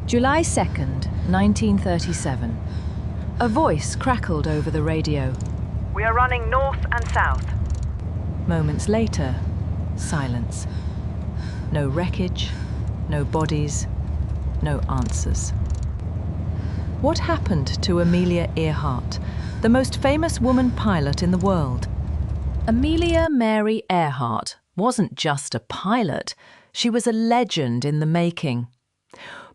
July 2nd, 1937. A voice crackled over the radio. We are running north and south. Moments later, silence. No wreckage, no bodies, no answers. What happened to Amelia Earhart, the most famous woman pilot in the world? Amelia Mary Earhart wasn't just a pilot, she was a legend in the making.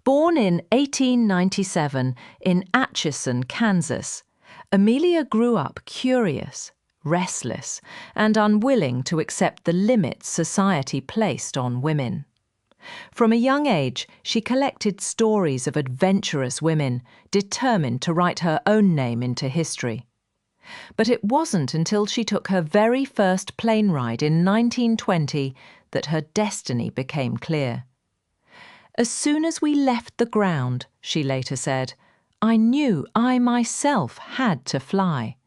Born in 1897 in Atchison, Kansas, Amelia grew up curious, restless, and unwilling to accept the limits society placed on women. From a young age, she collected stories of adventurous women, determined to write her own name into history. But it wasn't until she took her very first plane ride in 1920 that her destiny became clear. "As soon as we left the ground," she later said, "I knew I myself had to fly."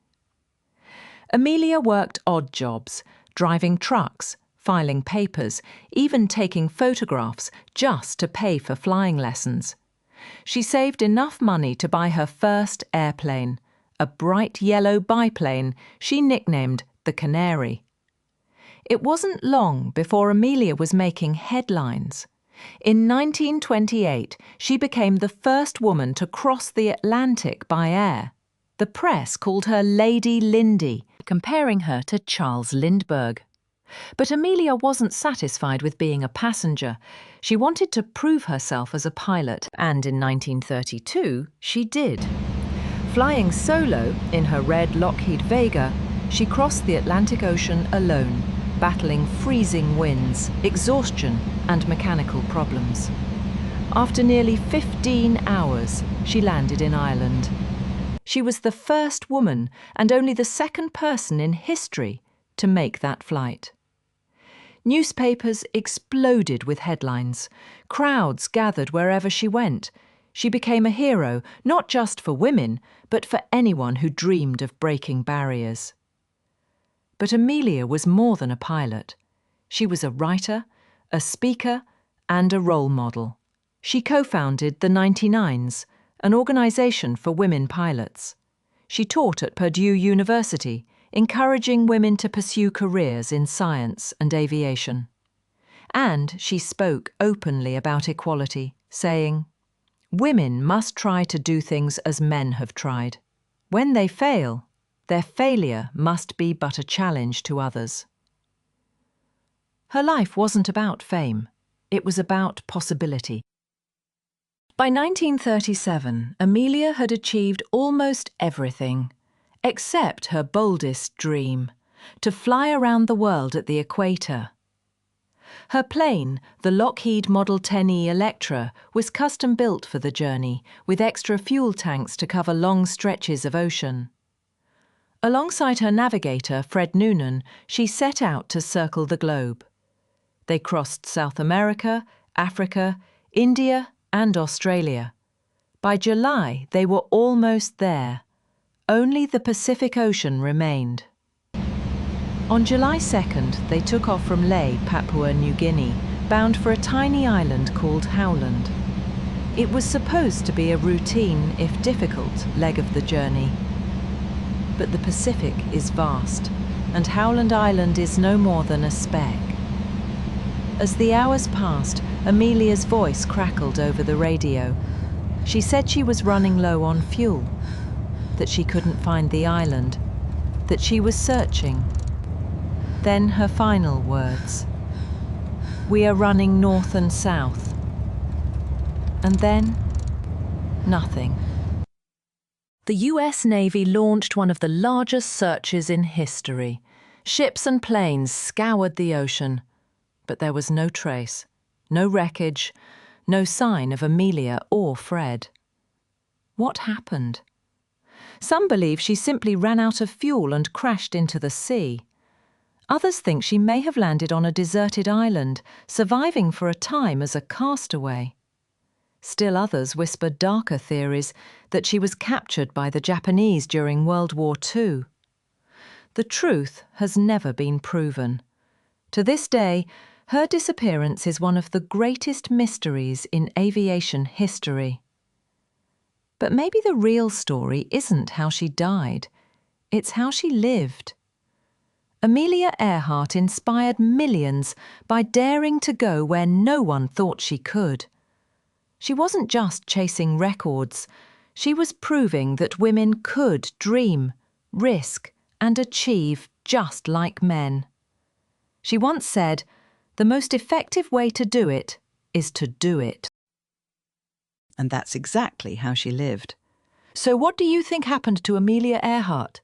Amelia worked odd jobs, driving trucks, filing papers, even taking photographs just to pay for flying lessons. She saved enough money to buy her first airplane, a bright yellow biplane she nicknamed the Canary. It wasn't long before Amelia was making headlines. In 1928, she became the first woman to cross the Atlantic by air. The press called her Lady Lindy, comparing her to Charles Lindbergh. But Amelia wasn't satisfied with being a passenger. She wanted to prove herself as a pilot, and in 1932, she did. Flying solo in her red Lockheed Vega, she crossed the Atlantic Ocean alone, battling freezing winds, exhaustion, and mechanical problems. After nearly 15 hours, she landed in Ireland. She was the first woman and only the second person in history to make that flight. Newspapers exploded with headlines. Crowds gathered wherever she went. She became a hero, not just for women, but for anyone who dreamed of breaking barriers. But Amelia was more than a pilot. She was a writer, a speaker, and a role model. She co-founded the 99s, an organisation for women pilots. She taught at Purdue University, encouraging women to pursue careers in science and aviation. And she spoke openly about equality, saying, "Women must try to do things as men have tried. When they fail, their failure must be but a challenge to others." Her life wasn't about fame. It was about possibility. By 1937, Amelia had achieved almost everything, except her boldest dream, to fly around the world at the equator. Her plane, the Lockheed Model 10E Electra, was custom-built for the journey, with extra fuel tanks to cover long stretches of ocean. Alongside her navigator, Fred Noonan, she set out to circle the globe. They crossed South America, Africa, India, and Australia. By July, they were almost there. Only the Pacific Ocean remained. On July 2nd, they took off from Lae, Papua New Guinea, bound for a tiny island called Howland. It was supposed to be a routine, if difficult, leg of the journey. But the Pacific is vast, and Howland Island is no more than a speck. As the hours passed, Amelia's voice crackled over the radio. She said she was running low on fuel, that she couldn't find the island, that she was searching. Then her final words, "We are running north and south." And then, nothing. The US Navy launched one of the largest searches in history. Ships and planes scoured the ocean, but there was no trace, no wreckage, no sign of Amelia or Fred. What happened? Some believe she simply ran out of fuel and crashed into the sea. Others think she may have landed on a deserted island, surviving for a time as a castaway. Still others whisper darker theories that she was captured by the Japanese during World War II. The truth has never been proven. To this day, Her disappearance is one of the greatest mysteries in aviation history. But maybe the real story isn't how she died, it's how she lived. Amelia Earhart inspired millions by daring to go where no one thought she could. She wasn't just chasing records, she was proving that women could dream, risk, and achieve just like men. She once said, "The most effective way to do it is to do it." And that's exactly how she lived. So what do you think happened to Amelia Earhart?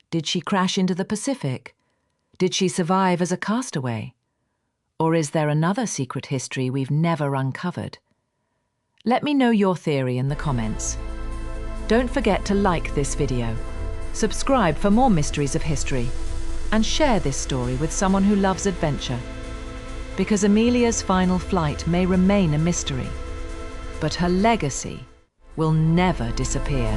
Did she crash into the Pacific? Did she survive as a castaway? Or is there another secret history we've never uncovered? Let me know your theory in the comments. Don't forget to like this video, subscribe for more mysteries of history, and share this story with someone who loves adventure. Because Amelia's final flight may remain a mystery, but her legacy will never disappear.